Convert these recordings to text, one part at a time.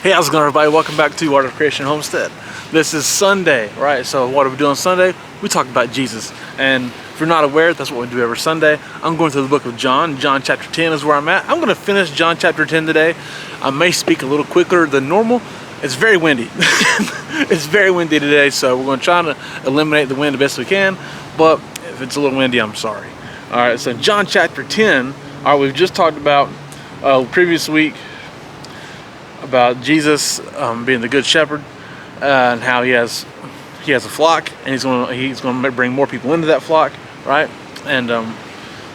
Hey, how's it going, everybody? Welcome back to Art of Creation Homestead. This is Sunday, right? So what are we doing Sunday? We talk about Jesus. And if you're not aware, that's what we do every Sunday. I'm going through the book of John. John chapter 10 is where I'm at. I'm going to finish John chapter 10 today. I may speak a little quicker than normal. It's very windy. It's very windy today, so we're going to try to eliminate the wind the best we can. But if it's a little windy, I'm sorry. All right, so John chapter 10. All right, we've just talked about previous week about Jesus being the good shepherd and how he has a flock, and he's going to bring more people into that flock, right? And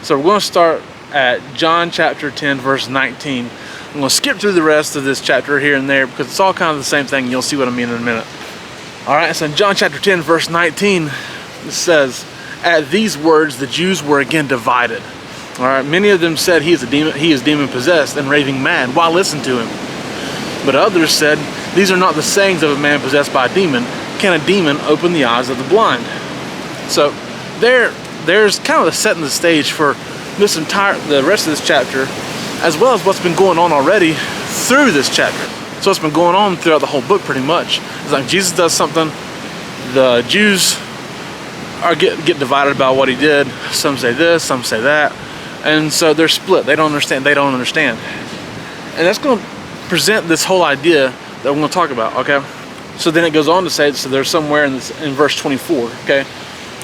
so we're going to start at John chapter 10 verse 19. I'm going to skip through the rest of this chapter here and there because it's all kind of the same thing. You'll see what I mean in a minute. All right, so in John chapter 10 verse 19 it says, "At these words the Jews were again divided. All right, many of them said he is demon possessed and raving mad. Why listen to him? But others said, these are not the sayings of a man possessed by a demon. Can a demon open the eyes of the blind?" So there's kind of setting the stage for the rest of this chapter, as well as what's been going on already through this chapter. So it's been going on throughout the whole book pretty much. It's like Jesus does something, the Jews get divided about what he did. Some say this, some say that. And so they're split. They don't understand. And that's going to present this whole idea that we're going to talk about, okay? So then it goes on to say, so there's somewhere in verse 24, okay?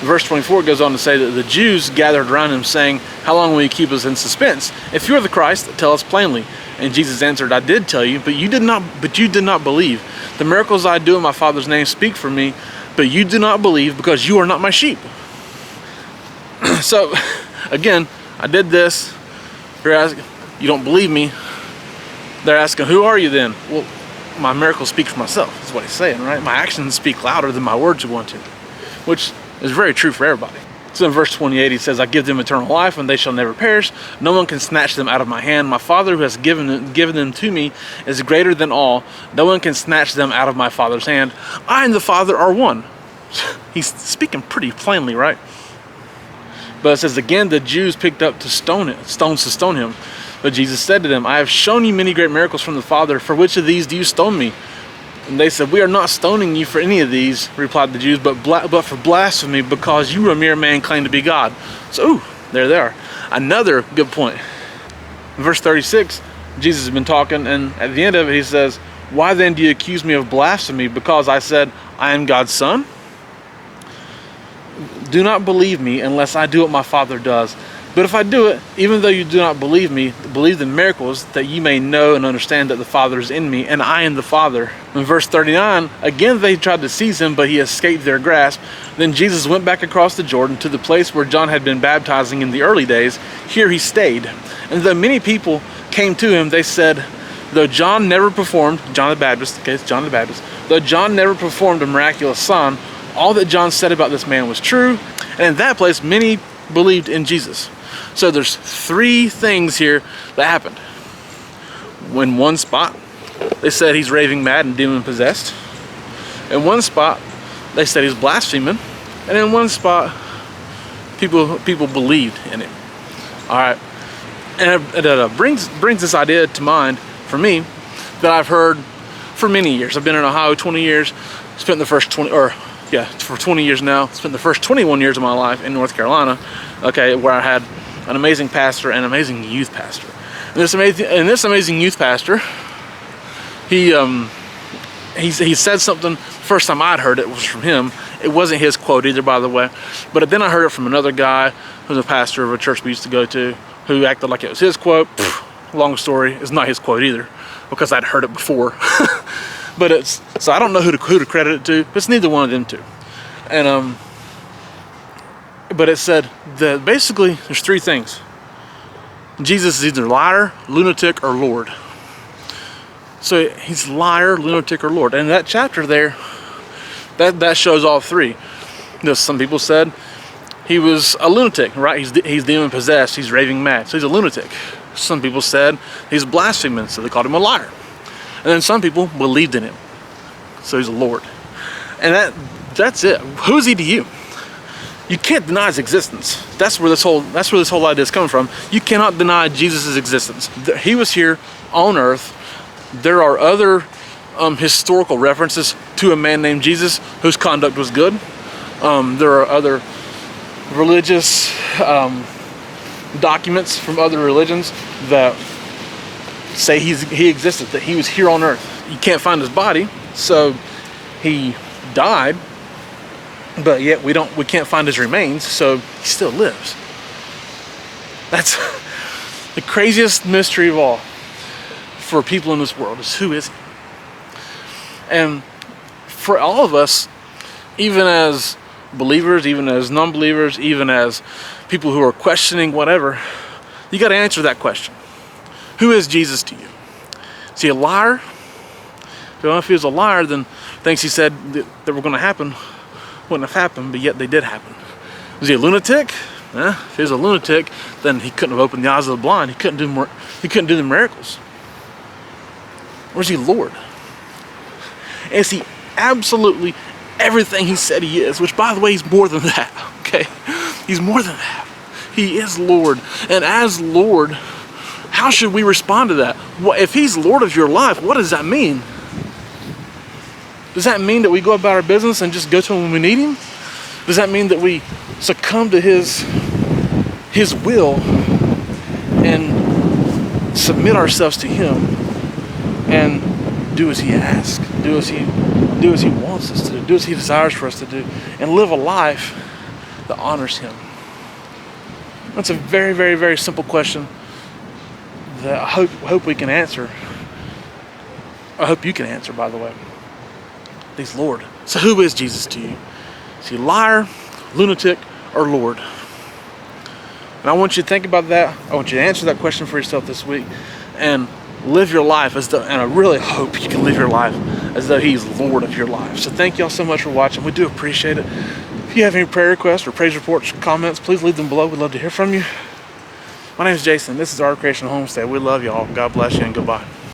Verse 24 goes on to say that the Jews gathered around him saying, "How long will you keep us in suspense? If you are the Christ, tell us plainly." And Jesus answered, "I did tell you, but you did not believe. The miracles I do in my Father's name speak for me, but you do not believe because you are not my sheep." So, again, I did this. You're asking, you don't believe me. They're asking, who are you then? Well, my miracles speak for myself. That's what he's saying, right? My actions speak louder than my words are going to, which is very true for everybody. So in verse 28, he says, "I give them eternal life, and they shall never perish. No one can snatch them out of my hand. My Father who has given them to me is greater than all. No one can snatch them out of my Father's hand. I and the Father are one." He's speaking pretty plainly, right? But it says, again, the Jews picked up stones to stone him. But Jesus said to them, "I have shown you many great miracles from the Father. For which of these do you stone me?" And they said, "We are not stoning you for any of these," replied the Jews, but for blasphemy, because you, a mere man, claim to be God." So, there they are. Another good point. In verse 36, Jesus has been talking, and at the end of it, he says, "Why then do you accuse me of blasphemy? Because I said, I am God's son? Do not believe me unless I do what my Father does. But if I do it, even though you do not believe me, believe the miracles, that you may know and understand that the Father is in me, and I in the Father." In verse 39, again they tried to seize him, but he escaped their grasp. Then Jesus went back across the Jordan to the place where John had been baptizing in the early days. Here he stayed. And though many people came to him, they said, though John never performed, John the Baptist, okay, it's John the Baptist, though John never performed a miraculous sign, all that John said about this man was true. And in that place, many believed in Jesus. So there's three things here that happened. In one spot, they said he's raving mad and demon possessed. In one spot, they said he's blaspheming. And in one spot, people believed in him. All right. And it brings this idea to mind for me that I've heard for many years. I've been in Ohio 20 years, spent the first 20 years now. Spent the first 21 years of my life in North Carolina, okay, where I had an amazing pastor and amazing youth pastor. And this amazing youth pastor, he said something. First time I'd heard it was from him. It wasn't his quote either, by the way. But then I heard it from another guy who's a pastor of a church we used to go to, who acted like it was his quote. Long story, it's not his quote either, because I'd heard it before. So I don't know who to credit it to, but it's neither one of them two. And but it said that basically there's three things. Jesus is either liar, lunatic, or Lord. So he's liar, lunatic, or Lord. And that chapter there, that shows all three. Some people said he was a lunatic, right? He's demon possessed, he's raving mad, so he's a lunatic. Some people said he's blaspheming, so they called him a liar. And then some people believed in him, so he's a Lord. And that's it. Who is he to you? You can't deny his existence. That's where this whole idea is coming from. You cannot deny Jesus' existence. He was here on earth. There are other historical references to a man named Jesus whose conduct was good. There are other religious documents from other religions that say he existed, that he was here on earth. You can't find his body, so he died, but yet we can't find his remains, so he still lives. That's the craziest mystery of all for people in this world, is who is he? And for all of us, even as believers, even as non-believers, even as people who are questioning whatever, you got to answer that question. Who is Jesus to you? Is he a liar? Well, if he was a liar, then things he said that were going to happen wouldn't have happened, but yet they did happen. Was he a lunatic? If he was a lunatic, then he couldn't have opened the eyes of the blind. He couldn't do the miracles. Or is he Lord? Is he absolutely everything he said he is? Which, by the way, he's more than that, okay? He's more than that. He is Lord. And as Lord, how should we respond to that? If he's Lord of your life, what does that mean? Does that mean that we go about our business and just go to him when we need him? Does that mean that we succumb to his will and submit ourselves to him and do as he asks, do as he wants us to do as he desires for us to do, and live a life that honors him? That's a very, very, very simple question that I hope we can answer. I hope you can answer, by the way. He's Lord. So who is Jesus to you? Is he a liar, lunatic, or Lord? And I want you to think about that. I want you to answer that question for yourself this week and live your life as though, and I really hope you can live your life as though he's Lord of your life. So thank y'all so much for watching. We do appreciate it. If you have any prayer requests or praise reports, comments, please leave them below. We'd love to hear from you. My name is Jason. This is Our Creation Homestead. We love y'all. God bless you and goodbye.